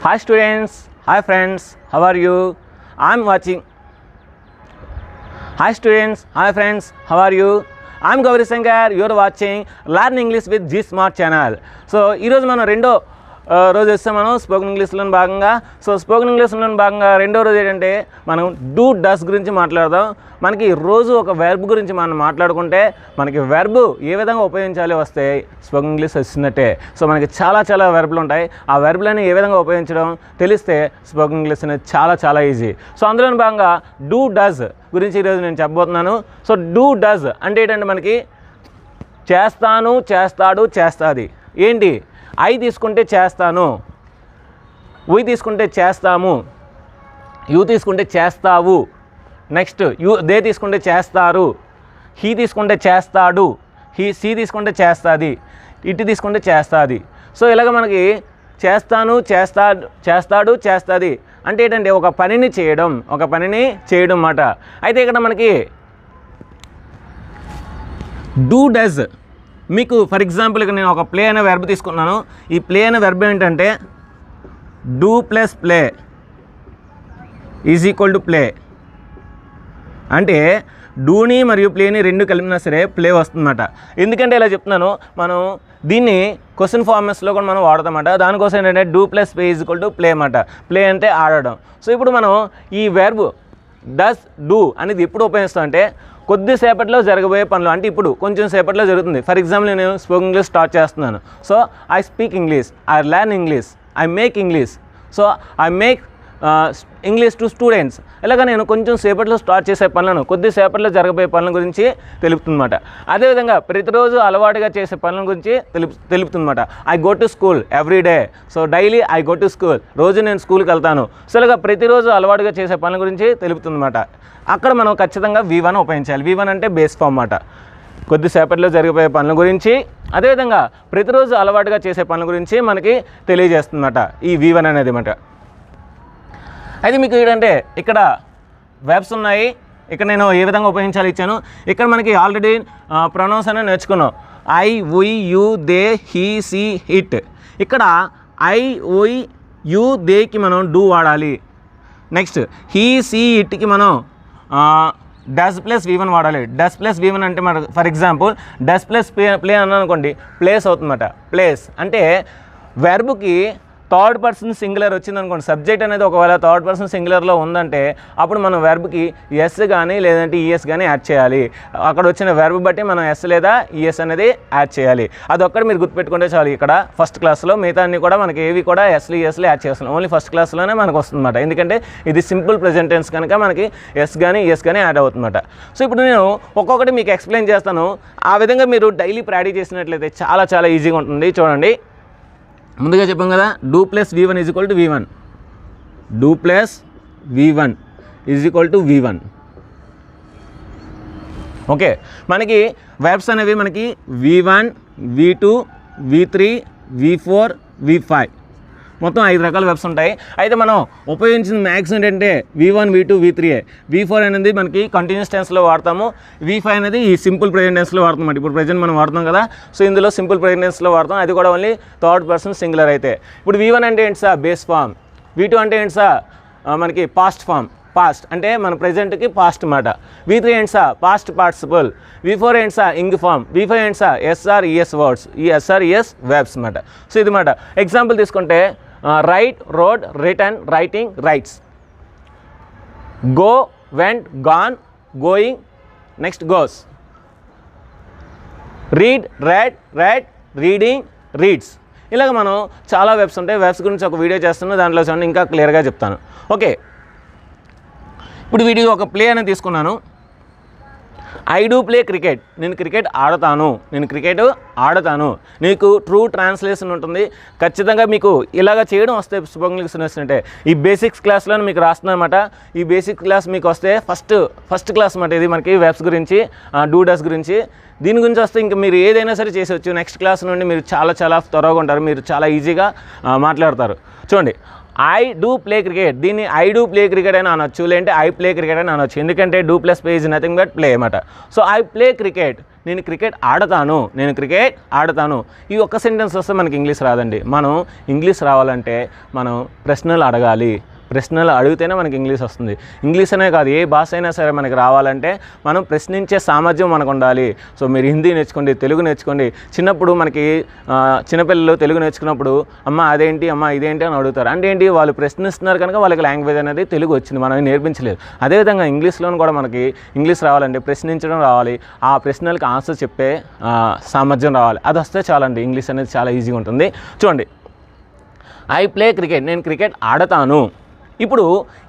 Hi students, hi friends, how are you? I'm watching. Hi students, hi friends, how are you? I'm Gauri Sankar, you're watching Learn English with G Smart channel. So, ఈరోజు మనం రెండో రోజు వస్తే మనం spoken ఇంగ్లీష్లో భాగంగా spoken ఇంగ్లీష్లో భాగంగా రెండో రోజు ఏంటంటే మనం డూ డస్ గురించి మాట్లాడదాం. మనకి రోజు ఒక వెర్బ్ గురించి మనం మాట్లాడుకుంటే మనకి వెర్బ్ ఏ విధంగా ఉపయోగించాలి వస్తే స్పోకెన్ ఇంగ్లీష్ వచ్చినట్టే. సో మనకి చాలా వెర్బ్లు ఉంటాయి. ఆ వెర్బ్లని ఏ విధంగా ఉపయోగించడం తెలిస్తే స్పోకెన్ ఇంగ్లీష్ అనేది చాలా ఈజీ. సో అందులోని భాగంగా డూ డస్ గురించి ఈరోజు నేను చెప్పబోతున్నాను. సో డూ డస్ అంటే ఏంటంటే మనకి చేస్తాను, చేస్తాడు, చేస్తుంది. ఏంటి? ఐ తీసుకుంటే చేస్తాను, ఉయ్ తీసుకుంటే చేస్తాము, యూ తీసుకుంటే చేస్తావు, నెక్స్ట్ దే తీసుకుంటే చేస్తారు, హీ తీసుకుంటే చేస్తాడు, సీ తీసుకుంటే చేస్తుంది, ఇటు తీసుకుంటే చేస్తుంది. సో ఇలాగ మనకి చేస్తాను, చేస్తాడు, చేస్తుంది అంటే ఏంటంటే ఒక పనిని చేయడం అన్నమాట. అయితే ఇక్కడ మనకి డూ డస్ మీకు ఫర్ ఎగ్జాంపుల్ ఇక్కడ నేను ఒక ప్లే అనే వెర్బ్ తీసుకున్నాను. ఈ ప్లే అనే వెర్బ్ ఏంటంటే do plus play is equal to play. అంటే డూని మరియు ప్లేని రెండు కలిపినా సరే ప్లే వస్తుందన్నమాట. ఎందుకంటే ఇలా చెప్తున్నాను, మనం దీన్ని క్వశ్చన్ ఫార్మేట్స్లో కూడా మనం వాడతామన్నమాట. దానికోసం ఏంటంటే do plus play is equal to play అన్నమాట. ప్లే అంటే ఆడడం. సో ఇప్పుడు మనం ఈ వెర్బ్ డస్ డూ అనేది ఎప్పుడు ఉపయోగిస్తామంటే కొద్దిసేపట్లో జరగబోయే పనులు, అంటే ఇప్పుడు కొంచెం సేపట్లో జరుగుతుంది. ఫర్ ఎగ్జాంపుల్ నేను స్పోకెన్ ఇంగ్లీష్ స్టార్ట్ చేస్తున్నాను. So I speak English, I learn English, I make English. So I make English to students. ఇలాగ నేను కొంచెం సేపట్లో స్టార్ట్ చేసే పనులను, కొద్దిసేపట్లో జరగబోయే పనుల గురించి తెలుపుతుందన్నమాట. అదేవిధంగా ప్రతిరోజు అలవాటుగా చేసే పనుల గురించి తెలుపుతుందన్నమాట. I go to school every day. So daily I go to school, రోజు నేను స్కూల్కి వెళ్తాను. సో ఇలాగ ప్రతిరోజు అలవాటుగా చేసే పనుల గురించి తెలుపుతుందన్నమాట. అక్కడ మనం ఖచ్చితంగా V1 ఉపయోగించాలి. V1 అంటే బేస్ ఫామ్ అన్నమాట. కొద్దిసేపట్లో జరిగిపోయే పనుల గురించి, అదేవిధంగా ప్రతిరోజు అలవాటుగా చేసే పనుల గురించి మనకి తెలియజేస్తుందన్నమాట ఈ V1 అనేది అన్నమాట. అయితే మీకు ఏంటంటే ఇక్కడ వెబ్స్ ఉన్నాయి. ఇక్కడ నేను ఏ విధంగా ఉపయోగించాలి ఇచ్చాను. ఇక్కడ మనకి ఆల్రెడీ ప్రొనౌన్స్ అనేది నేర్చుకున్నాం. I, we, you, they, he, she, it. ఇక్కడ ఐ, ఉయ్, యూ, దేకి మనం డూ వాడాలి. నెక్స్ట్ హీ, సీ, ఇట్కి మనం డస్ ప్లస్ V1 వాడాలి. డస్ ప్లస్ V1 అంటే మన for example does plus play అన్నాను అనుకోండి, ప్లేస్ అవుతుందన్నమాట. ప్లేస్ అంటే వెర్బ్కి థర్డ్ పర్సన్ సింగులర్ వచ్చింది అనుకోండి, సబ్జెక్ట్ అనేది ఒకవేళ థర్డ్ పర్సన్ సింగులర్లో ఉందంటే అప్పుడు మనం వెర్బ్కి ఎస్ కానీ లేదంటే ఈఎస్ కానీ యాడ్ చేయాలి. అక్కడ వచ్చిన వెర్బ్ బట్టి మనం ఎస్ లేదా ఈఎస్ అనేది యాడ్ చేయాలి. అదొక్కటి మీరు గుర్తుపెట్టుకుంటే చాలు. ఇక్కడ ఫస్ట్ క్లాస్లో మిగతా అన్ని కూడా మనకి ఏవి కూడా ఎస్లు ఈఎస్లు యాడ్ చేస్తున్నాం. ఓన్లీ ఫస్ట్ క్లాస్లోనే మనకు వస్తుందన్నమాట. ఎందుకంటే ఇది సింపుల్ ప్రెజెంట్ టెన్స్ కనుక మనకి ఎస్ కానీ ఈఎస్ కానీ యాడ్ అవుతుందన్నమాట. సో ఇప్పుడు నేను ఒక్కొక్కటి మీకు ఎక్స్ప్లెయిన్ చేస్తాను. ఆ విధంగా మీరు డైలీ ప్రాక్టీస్ చేసినట్లయితే చాలా ఈజీగా ఉంటుంది. చూడండి, ముందుగా చెప్పాం కదా, do plus V1 is equal to V1. Do plus V1 is equal to V1. Okay, మనకి వెర్బ్స్ అనేవి మనకి V1, V2, V3, V4, V5 మొత్తం 5 రకాల వెబ్స్ ఉంటాయి. అయితే మనం ఉపయోగించిన మ్యాక్స్ ఏంటంటే V1, V2, V3. V4 అనేది మనకి కంటిన్యూస్ టెన్స్లో వాడతాము. V5 అనేది ఈ సింపుల్ ప్రెజెంట్ టెన్స్లో వాడుతాం. ఇప్పుడు ప్రెజెంట్ మనం వాడుతాం కదా, సో ఇందులో సింపుల్ ప్రెజెంట్ టెన్స్లో వాడతాం. అది కూడా ఓన్లీ థర్డ్ పర్సన్ సింగులర్ అయితే. ఇప్పుడు V1 అంటే ఏంటి సార్? Base form. V2 అంటే ఏంటి సార్? మనకి పాస్ట్ ఫామ్. పాస్ట్ అంటే మన ప్రజెంట్కి పాస్ట్ మాట. V3 ఏంటి సార్? Past participle. V4 ఏంటి సార్? ఇంగ్ ఫామ్. V5 ఏంటి సార్? SR ES words. ఈ SR ES వెబ్స్ మాట. సో ఇది మాట. ఎగ్జాంపుల్ తీసుకుంటే write, wrote, written, writing, writes. Go, went, gone, going, next goes. Read, read, reading, reads. ఇలాగ మనం చాలా వెబ్స్ ఉంటాయి. వెబ్స్ గురించి ఒక వీడియో చేస్తున్నాను, దాంట్లో చూడండి ఇంకా క్లియర్గా చెప్తాను. ఓకే, ఇప్పుడు వీడియో ఒక ప్లే అనేది తీసుకున్నాను. I do play cricket. నేను క్రికెట్ ఆడతాను. నీకు ట్రూ ట్రాన్స్లేషన్ ఉంటుంది. ఖచ్చితంగా మీకు ఇలాగ చేయడం వస్తే స్పోకెన్ ఇంగ్లీష్ వస్తుంటే ఈ బేసిక్స్ క్లాస్లో మీకు రాస్తుందన్నమాట. ఈ బేసిక్ క్లాస్ మీకు వస్తే ఫస్ట్ క్లాస్ అన్నమాట. ఇది మనకి వెబ్స్ గురించి, డూ డస్ గురించి. దీని గురించి వస్తే ఇంకా మీరు ఏదైనా సరే చేసేవచ్చు. నెక్స్ట్ క్లాస్ నుండి మీరు చాలా త్వరగా ఉంటారు. మీరు చాలా ఈజీగా మాట్లాడతారు. చూడండి, ఐ డూ ప్లే క్రికెట్, దీన్ని ఐ డూ ప్లే క్రికెట్ అని అనొచ్చు, లేదంటే ఐ ప్లే క్రికెట్ అని అనొచ్చు. ఎందుకంటే do plus play is nothing but play అన్నమాట. సో ఐ ప్లే క్రికెట్, నేను క్రికెట్ ఆడతాను, నేను క్రికెట్ ఆడతాను. ఈ ఒక్క సెంటెన్స్ వస్తే మనకి ఇంగ్లీష్ రాదండి. మనం ఇంగ్లీష్ రావాలంటే మనం ప్రశ్నలు అడగాలి, ప్రశ్నలు అడిగితేనే మనకి ఇంగ్లీష్ వస్తుంది. ఇంగ్లీష్ అనే కాదు, ఏ భాష అయినా సరే మనకి రావాలంటే మనం ప్రశ్నించే సామర్థ్యం మనకు ఉండాలి. సో మీరు హిందీ నేర్చుకోండి, తెలుగు నేర్చుకోండి. చిన్నప్పుడు మనకి చిన్నపిల్లలు తెలుగు నేర్చుకున్నప్పుడు అమ్మ అదేంటి, అమ్మ ఇదేంటి అని అడుగుతారు. అంటే ఏంటి, వాళ్ళు ప్రశ్నిస్తున్నారు కనుక వాళ్ళకి లాంగ్వేజ్ అనేది తెలుగు వచ్చింది, మనం నేర్పించలేదు. అదేవిధంగా ఇంగ్లీష్లోనూ కూడా మనకి ఇంగ్లీష్ రావాలంటే ప్రశ్నించడం రావాలి, ఆ ప్రశ్నలకు ఆన్సర్ చెప్పే సామర్థ్యం రావాలి. అది వస్తే చాలండి, ఇంగ్లీష్ అనేది చాలా ఈజీగా ఉంటుంది. చూడండి, ఐ ప్లే క్రికెట్, నేను క్రికెట్ ఆడతాను. ఇప్పుడు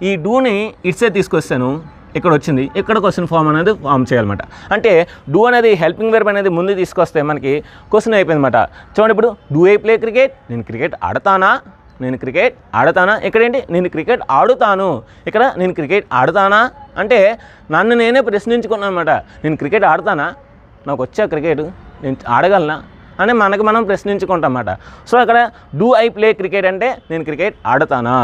ఈ డూని ఇట్సే తీసుకొస్తాను, ఇక్కడ వచ్చింది, ఇక్కడ క్వశ్చన్ ఫామ్ అనేది ఫామ్ చేయాలన్నమాట. అంటే డూ అనేది హెల్పింగ్ వెర్బ్ అనేది ముందు తీసుకొస్తే మనకి క్వశ్చన్ అయిపోయిందన్నమాట. చూడండి, ఇప్పుడు డూ ఐ ప్లే క్రికెట్, నేను క్రికెట్ ఆడతానా, నేను క్రికెట్ ఆడతానా. ఇక్కడ ఏంటి, నేను క్రికెట్ ఆడుతాను, ఇక్కడ నేను క్రికెట్ ఆడతానా అంటే నన్ను నేనే ప్రశ్నించుకున్నాను అనమాట. నేను క్రికెట్ ఆడతానా, నాకు వచ్చా క్రికెట్, నేను ఆడగలనా అని మనకు మనం ప్రశ్నించుకుంటాం అన్నమాట. సో అక్కడ డూ ఐ ప్లే క్రికెట్ అంటే నేను క్రికెట్ ఆడతానా.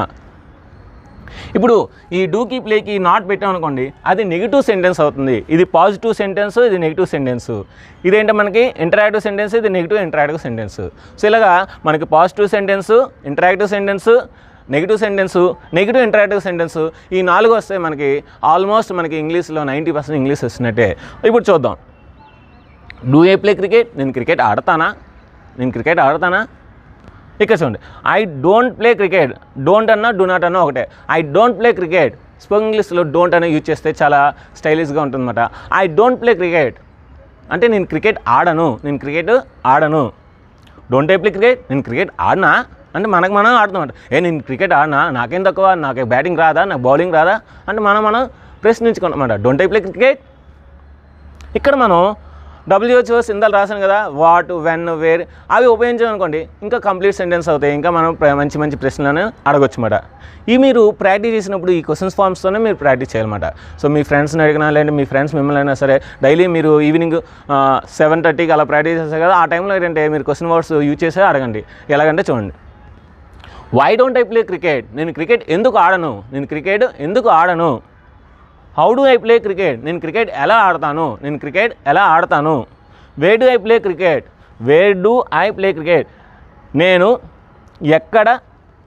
ఇప్పుడు ఈ డూకి ప్లేకి నాట్ పెట్టామనుకోండి, అది నెగిటివ్ సెంటెన్స్ అవుతుంది. ఇది పాజిటివ్ సెంటెన్స్, ఇది నెగిటివ్ సెంటెన్స్. ఇదేంటే మనకి ఇంటరాక్టివ్ సెంటెన్స్, ఇది నెగిటివ్ ఇంటరాక్టివ్ సెంటెన్స్. సో ఇలాగా మనకి positive sentence, interactive sentence, negative sentence, negative interactive sentence, ఈ 4 వస్తే మనకి ఆల్మోస్ట్ మనకి ఇంగ్లీష్లో 90% ఇంగ్లీష్ వస్తున్నట్టే. ఇప్పుడు చూద్దాం, డూ ఐ ప్లే క్రికెట్, నేను క్రికెట్ ఆడతానా, నేను క్రికెట్ ఆడతానా. ఇక్కడ చూడండి, I don't play cricket, don't అన్నా డూ నాట్ అన్నా ఒకటే. I don't play cricket, spoken ఇంగ్లీష్లో డోంట్ అనే యూజ్ చేస్తే చాలా స్టైలిష్గా ఉంటుందన్నమాట. ఐ డోంట్ ప్లే క్రికెట్ అంటే నేను క్రికెట్ ఆడను, నేను క్రికెట్ ఆడను. డోంట్ ఐ ప్లే క్రికెట్, నేను క్రికెట్ ఆడనా అంటే మనకు మనం ఆడుతాం. నేను క్రికెట్ ఆడనా, నాకేం తక్కువ, నాకు బ్యాటింగ్ రాదా, నాకు బౌలింగ్ రాదా అంటే మనం ప్రశ్నించుకున్నాం అన్నమాట. Don't I play cricket. ఇక్కడ మనం WHOs ఇందాలు రాశాను కదా, వాట్, వెన్, వేర్, అవి ఉపయోగించామనుకోండి ఇంకా కంప్లీట్ సెంటెన్స్ అవుతాయి, ఇంకా మనం మంచి మంచి ప్రశ్నలను అడగొచ్చు అన్నమాట. ఇవి మీరు ప్రాక్టీస్ చేసినప్పుడు ఈ క్వశ్చన్స్ ఫామ్స్తోనే మీరు ప్రాక్టీస్ చేయాలన్నమాట. సో మీ ఫ్రెండ్స్ని అడిగినా, లేదంటే మీ ఫ్రెండ్స్ మిమ్మల్ని అయినా సరే డైలీ మీరు ఈవినింగ్ 7:30కి అలా ప్రాక్టీస్ చేస్తారు కదా, ఆ టైంలో ఏంటంటే మీరు క్వశ్చన్ వర్డ్స్ యూజ్ చేసే అడగండి. ఎలాగంటే చూడండి, why don't I play cricket, నేను క్రికెట్ ఎందుకు ఆడను, నేను క్రికెట్ ఎందుకు ఆడను. How do I play cricket, నేను క్రికెట్ ఎలా ఆడతాను, నేను క్రికెట్ ఎలా ఆడతాను. Where do I play cricket, where do I play cricket, నేను ఎక్కడ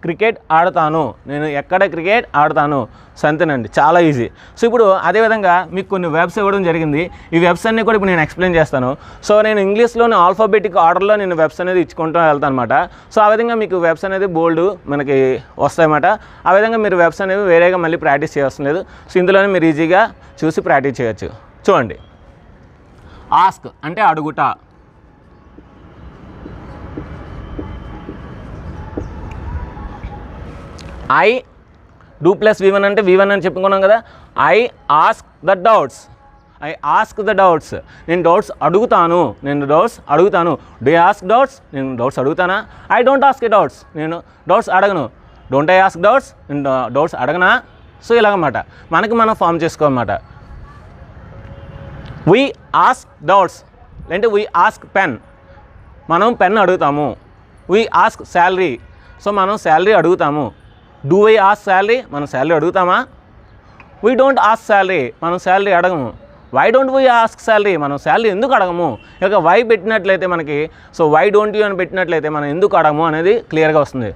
క్రికెట్ ఆడతాను, నేను ఎక్కడ క్రికెట్ ఆడతాను. సంతేనండి, చాలా ఈజీ. సో ఇప్పుడు అదేవిధంగా మీకు కొన్ని వెబ్స్ ఇవ్వడం జరిగింది. ఈ వెబ్స్ అన్నీ కూడా ఇప్పుడు నేను ఎక్స్ప్లెయిన్ చేస్తాను. సో నేను ఇంగ్లీష్లోని ఆల్ఫాబెటిక్ ఆర్డర్లో నేను వెబ్స్ అనేది ఇచ్చుకుంటూ వెళ్తాను అనమాట. సో ఆ విధంగా మీకు వెబ్స్ అనేది బోల్డ్ మనకి వస్తాయన్నమాట. ఆ విధంగా మీరు వెబ్స్ అనేవి వేరేగా మళ్ళీ ప్రాక్టీస్ చేయవలసిన లేదు. సో ఇందులోనే మీరు ఈజీగా చూసి ప్రాక్టీస్ చేయొచ్చు. చూడండి, ఆస్క్ అంటే అడుగుట, ఐ డూ ప్లస్ V1 అంటే V1 అని చెప్పుకున్నాం కదా. I ask the doubts, I ask the doubts, నేను డౌట్స్ అడుగుతాను, నేను డౌట్స్ అడుగుతాను. డూ ఐ ఆస్క్ డౌట్స్, నేను డౌట్స్ అడుగుతానా. ఐ డోంట్ ఆస్క్ డౌట్స్, నేను డౌట్స్ అడగను. డోంట్ ఐ ఆస్క్ డౌట్స్, నేను డౌట్స్ అడగనా. సో ఇలాగన్నమాట మనకి మనం ఫామ్ చేసుకోవాలన్నమాట. వీ ఆస్క్ డౌట్స్, లేదంటే వీ ఆస్క్ పెన్, మనం పెన్ అడుగుతాము. వీ ఆస్క్ శాలరీ, సో మనం శాలరీ అడుగుతాము. డూ వై ఆస్క్ శాలరీ, మనం శాలరీ అడుగుతామా. వీ డోంట్ ఆస్క్ శాలరీ, మనం శాలరీ అడగము. Why don't we ask salary, మనం శాలరీ ఎందుకు అడగము. ఇక వై పెట్టినట్లయితే మనకి, సో వై డోంట్ యూ అని పెట్టినట్లయితే మనం ఎందుకు అడగము అనేది క్లియర్గా వస్తుంది.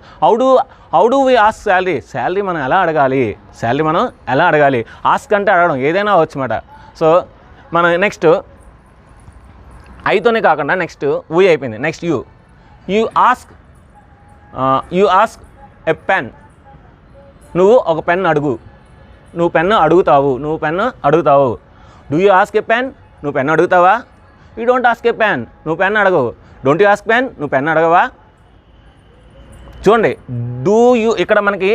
How do we ask salary, salary మనం ఎలా అడగాలి, శాలరీ మనం ఎలా అడగాలి. ఆస్క్ అంటే అడగడం, ఏదైనా అవ్వచ్చు అన్నమాట. సో మనం నెక్స్ట్ ఐతోనే కాకుండా నెక్స్ట్ వీ అయిపోయింది. Next you ask a pen, నువ్వు ఒక పెన్ అడుగు, నువ్వు పెన్ను అడుగుతావు, నువ్వు పెన్ను అడుగుతావు. Do you ask a pen, నువ్వు పెన్ను అడుగుతావా. You don't ask a pen, నువ్వు పెన్ను అడగవు. డోంట్ యూ ఆస్క్ పెన్, నువ్వు పెన్ను అడగవా. చూడండి, డూ యూ ఇక్కడ మనకి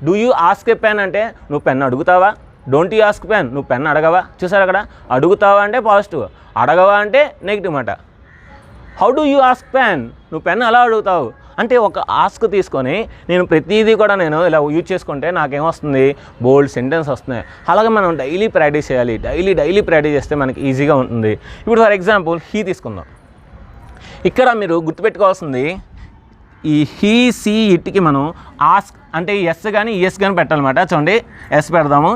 do you ask a pen అంటే నువ్వు పెన్ను అడుగుతావా. డోంట్ యూ ఆస్క్ పెన్, నువ్వు పెన్ను అడగవా. చూసారు అక్కడ, అడుగుతావా అంటే పాజిటివ్, అడగవా అంటే నెగిటివ్ మాట. How do you ask pen, నువ్వు పెన్ను ఎలా అడుగుతావు అంటే ఒక ఆస్క్ తీసుకొని నేను ప్రతిదీ కూడా నేను ఇలా యూజ్ చేసుకుంటే నాకేమొస్తుంది, బోల్డ్ సెంటెన్స్ వస్తున్నాయి. అలాగే మనం డైలీ ప్రాక్టీస్ చేయాలి. డైలీ ప్రాక్టీస్ చేస్తే మనకి ఈజీగా ఉంటుంది. ఇప్పుడు ఫర్ ఎగ్జాంపుల్ హీ తీసుకుందాం. ఇక్కడ మీరు గుర్తుపెట్టుకోవాల్సింది ఈ హీ సీ ఇట్కి మనం ఆస్క్ అంటే ఎస్ కానీ ఎస్ కానీ పెట్టాలన్నమాట. చూడండి ఎస్ పెడదాము.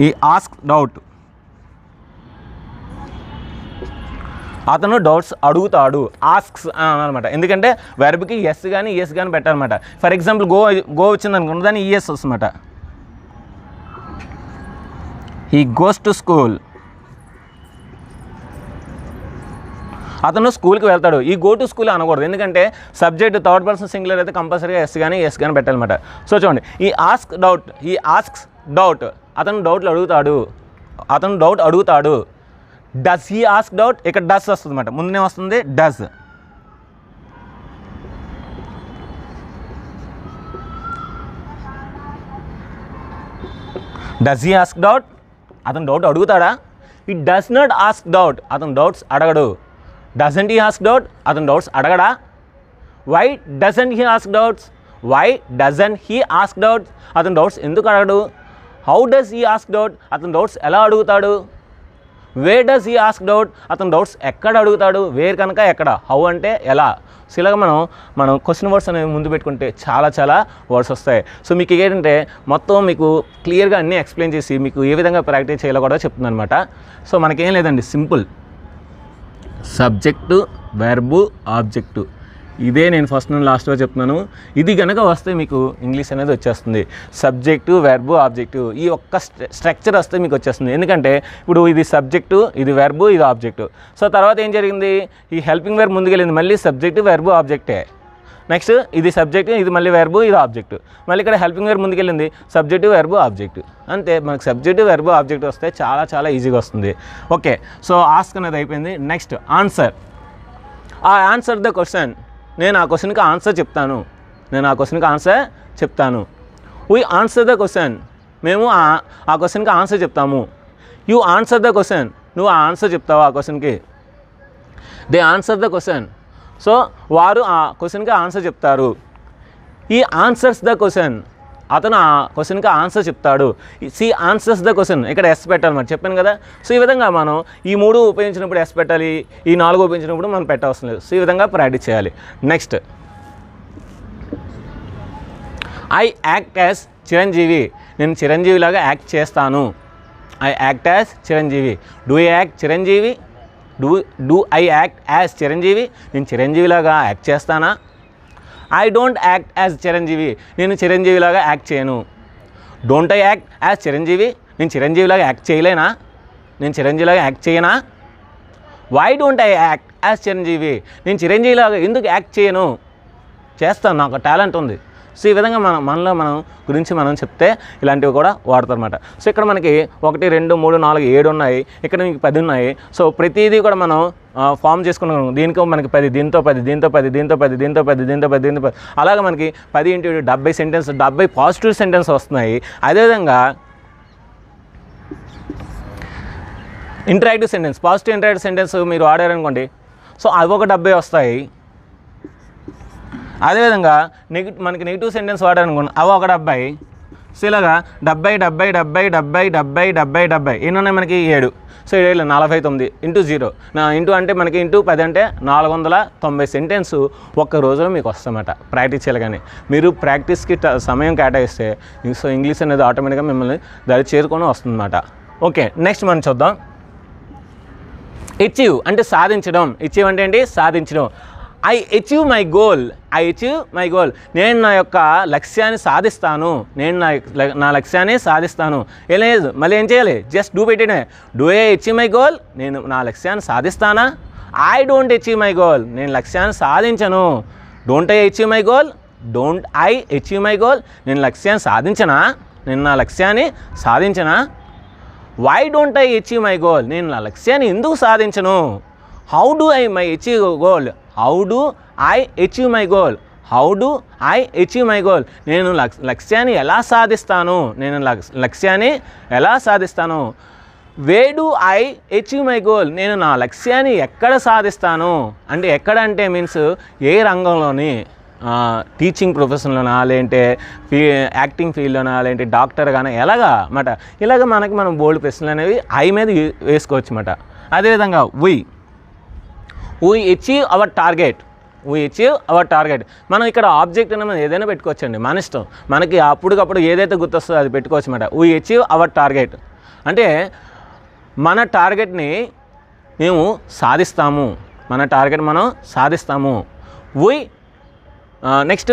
ఈ ఆస్క్ డౌట్, అతను డౌట్స్ అడుగుతాడు, ఆస్క్స్ అనమాట. ఎందుకంటే వెర్బ్కి ఎస్ కానీ ఎస్ కానీ పెట్టాలన్నమాట. ఫర్ ఎగ్జాంపుల్ గో వచ్చింది అనుకోండి, దాన్ని ఈఎస్ వస్తుందన్నమాట. హీ గోస్ టు స్కూల్, అతను స్కూల్కి వెళ్తాడు. ఈ గో టు స్కూల్ అనకూడదు, ఎందుకంటే సబ్జెక్ట్ థర్డ్ పర్సన్ సింగులర్ అయితే కంపల్సరీగా ఎస్ కానీ పెట్టాలన్నమాట. సో చూడండి, ఈ ఆస్క్ డౌట్, ఈ ఆస్క్స్ డౌట్, అతను డౌట్లు అడుగుతాడు, అతను డౌట్ అడుగుతాడు. డస్ హీ ఆస్క్ డౌట్, ఇక్కడ డస్ వస్తుంది అన్నమాట, ముందునే వస్తుంది does. Does he ask doubt, అతను డౌట్ అడుగుతాడా? ఈ డస్ నాట్ ఆస్క్ డౌట్, అతను డౌట్స్ అడగడు. డజంట్ హీ ఆస్క్ డౌట్, అతను డౌట్స్ అడగడా? Why doesn't he ask doubts, why doesn't he ask doubts, అతను డౌట్స్ ఎందుకు అడగడు? How does he ask doubt, అతను డౌట్స్ ఎలా అడుగుతాడు? Where does he ask doubt, అతను డౌట్స్ ఎక్కడ అడుగుతాడు? వేర్ కనుక ఎక్కడ, హౌ అంటే ఎలా. సో ఇలాగ మనం క్వశ్చన్ వర్డ్స్ అనేవి ముందు పెట్టుకుంటే చాలా వర్డ్స్ వస్తాయి. సో మీకు ఏంటంటే మొత్తం మీకు క్లియర్గా అన్నీ ఎక్స్ప్లెయిన్ చేసి మీకు ఏ విధంగా ప్రాక్టీస్ చేయాలో కూడా చెప్తుంది అనమాట. సో మనకేం లేదండి, సింపుల్ సబ్జెక్టు, వెర్బు, ఆబ్జెక్టు, ఇదే నేను ఫస్ట్ నుండి లాస్ట్గా చెప్తున్నాను. ఇది కనుక వస్తే మీకు ఇంగ్లీష్ అనేది వచ్చేస్తుంది. సబ్జెక్టు, వెర్బు, ఆబ్జెక్టు, ఈ ఒక్క స్ట్రక్చర్ వస్తే మీకు వచ్చేస్తుంది. ఎందుకంటే ఇప్పుడు ఇది సబ్జెక్టు, ఇది వెర్బు, ఇది ఆబ్జెక్టు. సో తర్వాత ఏం జరిగింది, ఈ హెల్పింగ్ వెర్బ్ ముందుకెళ్ళింది, మళ్ళీ సబ్జెక్టు, వెర్బు, ఆబ్జెక్టే. నెక్స్ట్ ఇది సబ్జెక్టు, ఇది మళ్ళీ వెర్బు, ఇది ఆబ్జెక్టు. మళ్ళీ ఇక్కడ హెల్పింగ్ వెర్బ్ ముందుకెళ్ళింది, సబ్జెక్టు, వెర్బు, ఆబ్జెక్టు. అంతే, మనకు సబ్జెక్టు, వెర్బు, ఆబ్జెక్టు వస్తే చాలా ఈజీగా వస్తుంది. ఓకే, సో ఆస్క్ అనేది అయిపోయింది. Next answer. Answer the question, నేను ఆ క్వశ్చన్కి ఆన్సర్ చెప్తాను, వీ ఆన్సర్ ద క్వశ్చన్, మేము ఆ క్వశ్చన్కి ఆన్సర్ చెప్తాము. యూ ఆన్సర్ ద క్వశ్చన్, నువ్వు ఆ ఆన్సర్ చెప్తావు ఆ క్వశ్చన్కి. They answer the question, so వారు ఆ క్వశ్చన్కి ఆన్సర్ చెప్తారు. ఈ ఆన్సర్స్ ద క్వశ్చన్, అతను ఆ క్వశ్చన్కి ఆన్సర్ చెప్తాడు. సి ఆన్సర్స్ ద క్వశ్చన్, ఇక్కడ ఎస్ పెట్టాలి మరి, చెప్పాను కదా. సో ఈ విధంగా మనం ఈ 3 ఉపయోగించినప్పుడు ఎస్ పెట్టాలి, ఈ 4 ఉపయోగించినప్పుడు మనం పెట్టవలసిన లేదు. సో ఈ విధంగా ప్రాక్టీస్ చేయాలి. Next, I act as Chiranjeevi, నేను చిరంజీవిలాగా యాక్ట్ చేస్తాను. I act as Chiranjeevi. Do I act Chiranjeevi, do I act as Chiranjeevi, నేను చిరంజీవిలాగా యాక్ట్ చేస్తానా? I don't act as Chiranjeevi, నేను చిరంజీవిలాగా యాక్ట్ చేయను. Don't I act as Chiranjeevi, నేను చిరంజీవిలాగా యాక్ట్ చేయలేనా? నేను చిరంజీవిలాగా యాక్ట్ చేయనా? Why don't I act as Chiranjeevi, నేను చిరంజీవిలాగా ఎందుకు యాక్ట్ చేయను? చేస్తాను, నాకు టాలెంట్ ఉంది. సో ఈ విధంగా మనలో గురించి మనం చెప్తే ఇలాంటివి కూడా వాడతారన్నమాట. సో ఇక్కడ మనకి 1 2 3 4 7 ఉన్నాయి, ఇక్కడ మీకు 10 ఉన్నాయి. సో ప్రతిదీ కూడా మనం ఫామ్ చేసుకున్నాం. దీనికో మనకి 10, దీంతో 10, దీంతో 10, దీంతో 10, దీంతో 10, దీంతో 10, దీంతో 10, అలాగే మనకి 10 × 70 సెంటెన్స్, 70 పాజిటివ్ సెంటెన్స్ వస్తున్నాయి. అదేవిధంగా interactive sentence, positive interactive sentence మీరు వాడారనుకోండి, సో అవి ఒక 70 వస్తాయి. అదేవిధంగా మనకి నెగిటివ్ సెంటెన్స్ వాడారనుకోండి, అవి ఒక 70. సో ఇలాగా 70 70 70 70 70 70 70 ఎన్ని ఉన్నాయి మనకి? 7. సో 7 49 × 0 ఇంటూ అంటే మనకి ఇంటూ 10 అంటే 490 సెంటెన్స్ ఒక్క రోజులో మీకు వస్తామట. ప్రాక్టీస్ చేయాలి, కానీ మీరు ప్రాక్టీస్కి సమయం కేటాయిస్తే సో ఇంగ్లీష్ అనేది ఆటోమేటిక్గా మిమ్మల్ని దారి చేరుకొని వస్తుందన్నమాట. ఓకే, నెక్స్ట్ మనం చూద్దాం. అచీవ్ అంటే సాధించడం. అచీవ్ అంటే ఏంటి? సాధించడం. ఐ అచీవ్ మై గోల్, నేను నా యొక్క లక్ష్యాన్ని సాధిస్తాను, నా లక్ష్యాన్ని సాధిస్తాను. ఏం లేదు, మళ్ళీ ఏం చేయాలి? జస్ట్ డూ పెట్టినే. Do I achieve my goal, నేను నా లక్ష్యాన్ని సాధిస్తానా? I don't achieve my goal, నేను లక్ష్యాన్ని సాధించను. Don't I achieve my goal, నేను లక్ష్యాన్ని సాధించనా? నేను నా లక్ష్యాన్ని సాధించనా? Why don't I achieve my goal, నేను నా లక్ష్యాన్ని ఎందుకు సాధించను? How do I achieve goal, నేను లక్ష్యాన్ని ఎలా సాధిస్తాను? Where do I achieve my goal, నేను నా లక్ష్యాన్ని ఎక్కడ సాధిస్తాను? అంటే ఎక్కడ అంటే మీన్స్ ఏ రంగంలోని, టీచింగ్ ప్రొఫెషన్లోనా, లేదంటే యాక్టింగ్ ఫీల్డ్లోనా, లేదంటే డాక్టర్ కానీ, ఎలాగా అన్నమాట. ఇలాగ మనం బోల్డ్ ప్రశ్నలు అనేవి ఐ మీద వేసుకోవచ్చు అన్నమాట. అదేవిధంగా we achieve our target. We achieve our target. మనం ఇక్కడ ఆబ్జెక్ట్ అని మనం ఏదైనా పెట్టుకోవచ్చండి, మన ఇష్టం. మనకి అప్పటికప్పుడు ఏదైతే గుర్తొస్తుందో అది పెట్టుకోవచ్చు అన్నమాట. వీ అచీవ్ అవర్ టార్గెట్ అంటే మన టార్గెట్ని మేము సాధిస్తాము, మన టార్గెట్ మనం సాధిస్తాము. వీ నెక్స్ట్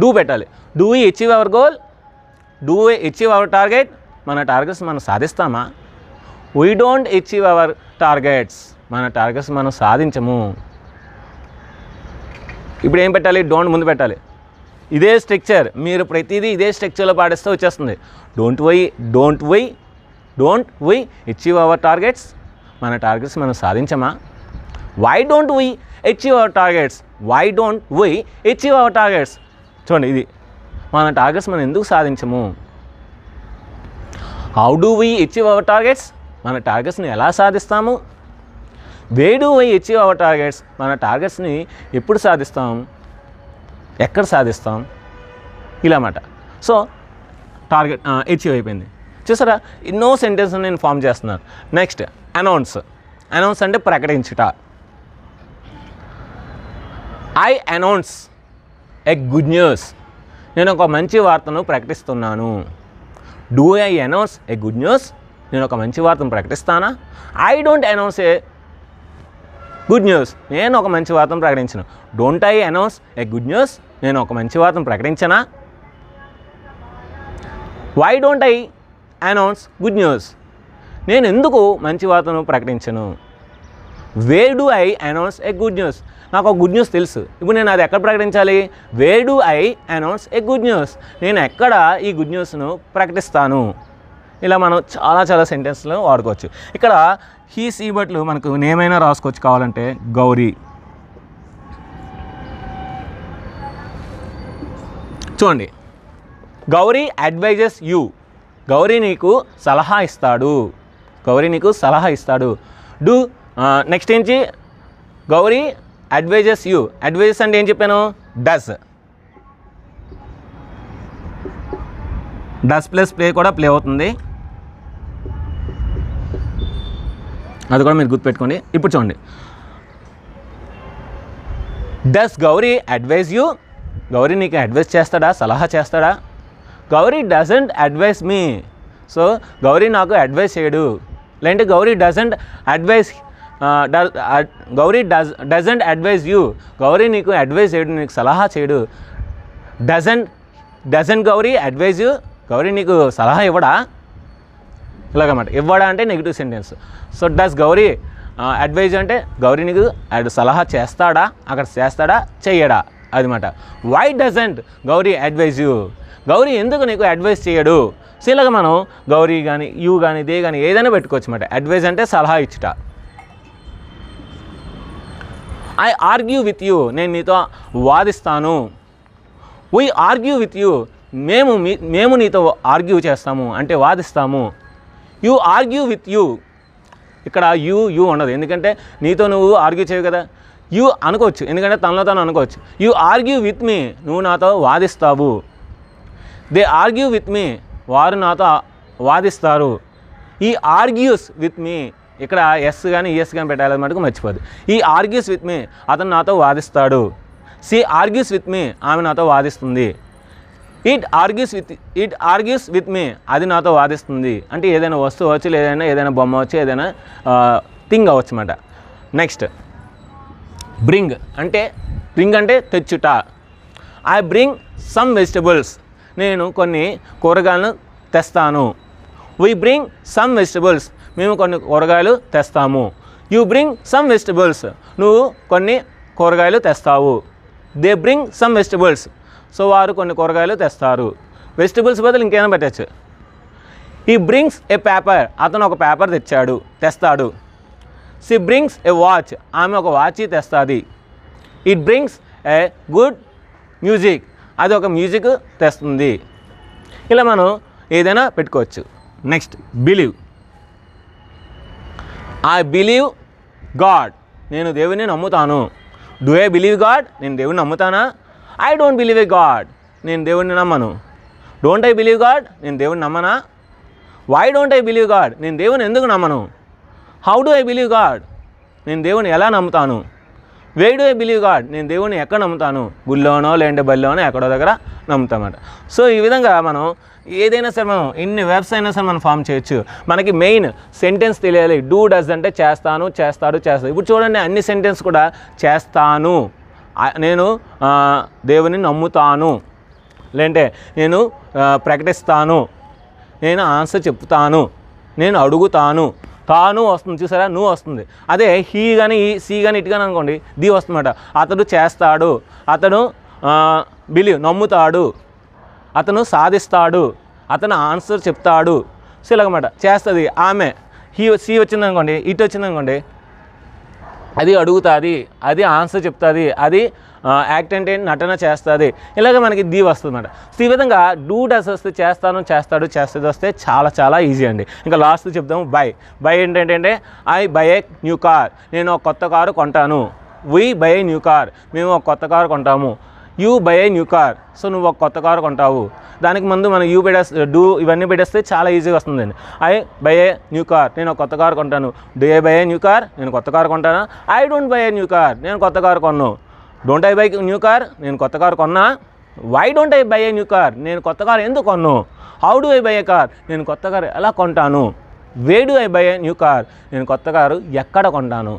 డూ పెట్టాలి. Do we achieve our goal, do we achieve our target. మన టార్గెట్స్ మనం సాధిస్తామా? We don't achieve our targets, మన టార్గెట్స్ మనం సాధించము. ఇప్పుడు ఏం పెట్టాలి? డోంట్ ముందు పెట్టాలి. ఇదే స్ట్రక్చర్ మీరు ప్రతిదీ ఇదే స్ట్రక్చర్లో పాటిస్తూ వచ్చేస్తుంది. Don't we achieve our targets, మన టార్గెట్స్ మనం సాధించమా? Why don't we achieve our targets, why don't we achieve our targets. చూడండి, ఇది మన టార్గెట్స్ మనం ఎందుకు సాధించము? How do we achieve our targets, మన టార్గెట్స్ని ఎలా సాధిస్తాము? Where do we achieve our targets, మన టార్గెట్స్ని ఎప్పుడు సాధిస్తాం, ఎక్కడ సాధిస్తాం, ఇలా అన్నమాట. సో టార్గెట్ అచీవ్ అయిపోయింది. చూసారా, ఎన్నో సెంటెన్స్ నేను ఫామ్ చేస్తున్నాను. Next announce. అనౌన్స్ అంటే ప్రకటించుట. I announce a good news, నేను ఒక మంచి వార్తను ప్రకటిస్తున్నాను. Do I announce a good news, నేను ఒక మంచి వార్తను ప్రకటిస్తానా? I don't announce a good news, నేను ఒక మంచి వార్తను ప్రకటించను. Don't I announce a good news, నేను ఒక మంచి వార్తను ప్రకటించనా? Why don't I announce good news, నేను ఎందుకు మంచి వార్తను ప్రకటించను? Where do I announce a good news, నాకు ఒక గుడ్ న్యూస్ తెలుసు, ఇప్పుడు నేను అది ఎక్కడ ప్రకటించాలి? Wear do I announce a good news, నేను ఎక్కడ ఈ గుడ్ న్యూస్ను ప్రకటిస్తాను? ఇలా మనం చాలా సెంటెన్స్లో వాడుకోవచ్చు. ఇక్కడ హీ సీ బట్లు మనకు నేమైనా రాసుకోవచ్చు కావాలంటే. గౌరీ, చూడండి, గౌరీ అడ్వైజెస్ యూ, గౌరీ నీకు సలహా ఇస్తాడు, గౌరీ నీకు సలహా ఇస్తాడు. డూ నెక్స్ట్ ఏంటి? Gauri advises you. అడ్వైజెస్ అంటే ఏం చెప్పాను? డస్. డస్ ప్లస్ ప్లే కూడా ప్లే అవుతుంది, అది కూడా మీరు గుర్తుపెట్టుకోండి. ఇప్పుడు చూడండి, does Gauri advise you, Gauri నీకు అడ్వైజ్ చేస్తాడా, సలహా చేస్తాడా? Gauri doesn't advise me, so Gauri నాకు అడ్వైజ్ చేయడు. లేదంటే Gauri doesn't advise, Gauri doesn't advise you, Gauri నీకు అడ్వైజ్ చేయడు, నీకు సలహా చేయడు. Doesn't Gauri advise you, Gauri నీకు సలహా ఇవ్వడా? ఇలాగన్నమాట. ఇవ్వడా అంటే negative sentence. So does Gauri advise అంటే గౌరీ నీకు సలహా చేస్తాడా, అక్కడ చేస్తాడా చెయ్యడా, అదిమాట. Why doesn't Gauri advise you, Gauri ఎందుకు నీకు అడ్వైజ్ చేయడు? సో ఇలాగ మనం గౌరీ కానీ యూ కానీ దే కానీ ఏదైనా పెట్టుకోవచ్చు అన్నమాట. అడ్వైజ్ అంటే సలహా ఇచ్చుట. ఐ ఆర్గ్యూ విత్ యూ, నేను నీతో వాదిస్తాను. వీ ఆర్గ్యూ విత్ యూ, మేము నీతో ఆర్గ్యూ చేస్తాము అంటే వాదిస్తాము. యూ ఆర్గ్యూ విత్ యూ, ఇక్కడ యూ ఉండదు, ఎందుకంటే నీతో నువ్వు ఆర్గ్యూ చేయవు కదా. యూ అనుకోవచ్చు, ఎందుకంటే తనలో తను అనుకోవచ్చు. యూ ఆర్గ్యూ విత్ మీ, నువ్వు నాతో వాదిస్తావు. దే ఆర్గ్యూ విత్ మీ, వారు నాతో వాదిస్తారు. ఈ ఆర్గ్యూస్ విత్ మీ, ఇక్కడ ఎస్ కానీ ఈఎస్ కానీ పెట్టాలి మటుకు మర్చిపోదు. ఈ ఆర్గ్యూస్ విత్ మీ, అతను నాతో వాదిస్తాడు. సి ఆర్గ్యూస్ విత్ మీ, ఆమె నాతో వాదిస్తుంది. ఇట్ ఆర్గ్యూస్ విత్ మీ, అది నాతో వాదిస్తుంది. అంటే ఏదైనా వస్తువు అవచ్చు, లేదైనా ఏదైనా బొమ్మ అవచ్చు, ఏదైనా థింగ్ అవ్వచ్చు అన్నమాట. నెక్స్ట్ బ్రింగ్ అంటే తెచ్చుట. ఐ బ్రింగ్ సమ్ వెజిటబుల్స్, నేను కొన్ని కూరగాయలను తెస్తాను. వీ బ్రింగ్ సమ్ వెజిటబుల్స్, మేము కొన్ని కూరగాయలు తెస్తాము. యూ బ్రింగ్ సమ్ వెజిటబుల్స్, నువ్వు కొన్ని కూరగాయలు తెస్తావు. They bring some vegetables, so వారు కొన్ని కూరగాయలు తెస్తారు. వెజిటబుల్స్ బదులు ఇంకేమైనా పెట్టచ్చు. హీ బ్రింగ్స్ ఏ పేపర్, అతను ఒక పేపర్ తెస్తాడు. షీ బ్రింగ్స్ ఏ వాచ్, ఆమె ఒక వాచ్ తెస్తుంది. It brings a good music, అది ఒక మ్యూజిక్ తెస్తుంది. ఇలా మనం ఏదైనా పెట్టుకోవచ్చు. Next believe. I believe God, నేను దేవుని నమ్ముతాను. డూ ఐ బిలీవ్ గాడ్, నేను దేవుని నమ్ముతానా? I don't believe a God, నేను దేవుడిని నమ్మను. డోంట్ ఐ బిలీవ్ గాడ్, నేను దేవుడిని నమ్మనా? Why don't I believe God, నేను దేవుని ఎందుకు నమ్మను? How do I believe God, నేను దేవుని ఎలా నమ్ముతాను? Way do I believe God, నేను దేవుడిని ఎక్కడ నమ్ముతాను, గుళ్ళోనో లేదంటే బల్లోనో ఎక్కడో దగ్గర నమ్ముతామన్నమాట. సో ఈ విధంగా మనం ఏదైనా సరే మనం ఎన్ని వెబ్స్ అయినా సరే మనం ఫామ్ చేయొచ్చు. మనకి మెయిన్ సెంటెన్స్ తెలియాలి. డూ డస్ అంటే చేస్తాను, చేస్తాడు, చేస్తాడు. ఇప్పుడు చూడండి అన్ని సెంటెన్స్ కూడా చేస్తాను, నేను దేవుని నమ్ముతాను, లేదంటే నేను ప్రకటిస్తాను, నేను ఆన్సర్ చెప్తాను, నేను అడుగుతాను, తాను వస్తుంది చూసారా, నువ్వు వస్తుంది. అదే హీ కానీ సి కానీ ఇటు కానీ అనుకోండి ది వస్తుందన్నమాట. అతడు చేస్తాడు, అతను బిలీవ్ నమ్ముతాడు, అతను సాధిస్తాడు, అతను ఆన్సర్ చెప్తాడు. సో ఇలాగమాట చేస్తుంది ఆమె. సి వచ్చిందనుకోండి, ఇటు వచ్చిందనుకోండి అది అడుగుతుంది, అది ఆన్సర్ చెప్తుంది, అది యాక్ట్ అంటే నటన చేస్తుంది. ఇలాగ మనకి ది వస్తుంది అన్నమాట. సో ఈ విధంగా డూ డస్ వస్తే చేస్తాను, చేస్తాడు, చేస్తుంది వస్తే చాలా చాలా ఈజీ అండి. ఇంకా లాస్ట్ చెప్తాము బై ఏంటంటే I buy a new car, నేను ఒక కొత్త కారు కొంటాను. We buy a new car, మేము ఒక కొత్త కారు కొంటాము. You buy a new car, so నువ్వు ఒక కొత్త కారు కొంటావు. దానికి ముందు మనం యూ పెట్టేస్తే డూ ఇవన్నీ పెట్టేస్తే చాలా ఈజీగా వస్తుందండి. I buy a new car, నేను ఒక కొత్త కారు కొంటాను. Do I buy a new car, నేను కొత్త కారు కొంటాను. I don't buy a new car, నేను కొత్త కారు కొన్నాను. Don't I buy new car, నేను కొత్త కారు కొన్నా. Why don't I buy a new car, నేను కొత్త కారు ఎందుకు కొన్నాను. How do I buy a car, నేను కొత్త కారు ఎలా కొంటాను. Where do I buy a new car, నేను కొత్త కారు ఎక్కడ కొంటాను.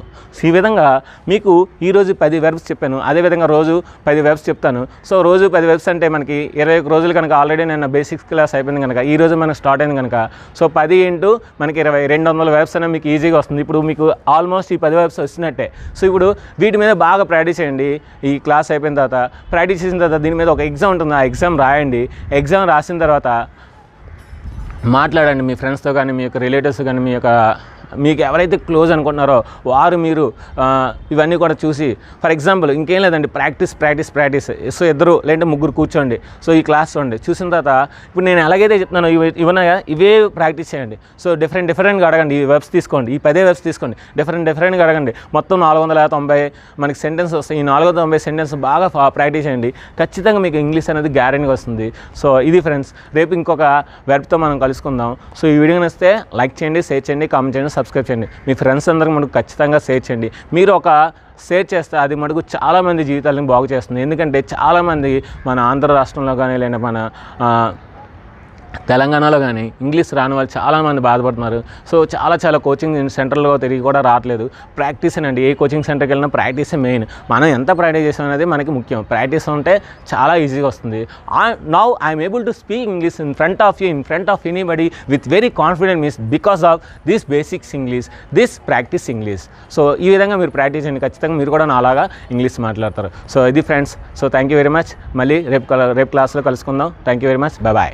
ఈ విధంగా మీకు ఈరోజు 10 వెర్బ్స్ చెప్పాను. అదేవిధంగా రోజు 10 వెర్బ్స్ చెప్తాను. సో రోజు 10 వెర్బ్స్ అంటే మనకి 21 రోజులు కనుక ఆల్రెడీ నేను బేసిక్స్ క్లాస్ అయిపోయింది కనుక ఈరోజు మనకు స్టార్ట్ అయింది కనుక సో 10 ఇంటూ మనకి 20 200 వెర్బ్స్ అనేవి మీకు ఈజీగా వస్తుంది. ఇప్పుడు మీకు ఆల్మోస్ట్ ఈ 10 వెర్బ్స్ వచ్చినట్టే. సో ఇప్పుడు వీటి మీద బాగా ప్రాక్టీస్ చేయండి. ఈ క్లాస్ అయిపోయిన తర్వాత ప్రాక్టీస్ చేసిన తర్వాత దీని మీద ఒక ఎగ్జామ్ ఉంటుంది, ఆ ఎగ్జామ్ రాయండి. ఎగ్జామ్ రాసిన తర్వాత మాట్లాడండి మీ ఫ్రెండ్స్తో కానీ, మీ యొక్క రిలేటివ్స్ కానీ, మీకు ఎవరైతే క్లోజ్ అనుకుంటున్నారో వారు మీరు ఇవన్నీ కూడా చూసి, ఫర్ ఎగ్జాంపుల్ ఇంకేం లేదండి, ప్రాక్టీస్. సో ఇద్దరు లేదంటే ముగ్గురు కూర్చోండి. సో ఈ క్లాస్ చూడండి, చూసిన తర్వాత ఇప్పుడు నేను ఎలాగైతే చెప్తున్నానో ఇవే ప్రాక్టీస్ చేయండి. సో డిఫరెంట్గా అడగండి. ఈ వెబ్స్ తీసుకోండి, ఈ 10 వెబ్స్ తీసుకోండి, డిఫరెంట్గా అడగండి. మొత్తం 490 మనకి సెంటెన్స్ వస్తాయి. ఈ 490 సెంటెన్స్ బాగా ప్రాక్టీస్ చేయండి. ఖచ్చితంగా మీకు ఇంగ్లీష్ అనేది గ్యారెంటీగా వస్తుంది. సో ఇది ఫ్రెండ్స్, రేపు ఇంకొక వెబ్తో మనం కలుసుకుందాం. సో ఈ వీడియో నచ్చితే లైక్ చేయండి, షేర్ చేయండి, కామెంట్ చేయండి, సబ్స్క్రైబ్ చేయండి. మీ ఫ్రెండ్స్ అందరికీ మనకు ఖచ్చితంగా షేర్ చేయండి. మీరు ఒక షేర్ చేస్తే అది మటుకు చాలామంది జీవితాలను బాగు చేస్తుంది. ఎందుకంటే చాలామంది మన ఆంధ్ర రాష్ట్రంలో కానీ లేదా మన తెలంగాణలో కానీ ఇంగ్లీష్ రాని వాళ్ళు చాలామంది బాధపడుతున్నారు. సో చాలా కోచింగ్ సెంటర్లో తిరిగి కూడా రావట్లేదు. ప్రాక్టీస్ అండి, ఏ కోచింగ్ సెంటర్కి వెళ్ళినా ప్రాక్టీసే మెయిన్. మనం ఎంత ప్రాక్టీస్ చేసాం అనేది మనకి ముఖ్యం. ప్రాక్టీస్ ఉంటే చాలా ఈజీగా వస్తుంది. Now I'm able to speak English in front of you, in front of anybody with very confident means because of this basics English, this practice English. So ఈ విధంగా మీరు ప్రాక్టీస్ చేయండి, ఖచ్చితంగా మీరు కూడా నాలాగా ఇంగ్లీష్ మాట్లాడతారు. సో ఇది friends. So thank you very much. మళ్ళీ రేపు క్లాస్లో కలుసుకుందాం. Thank you very much. Bye.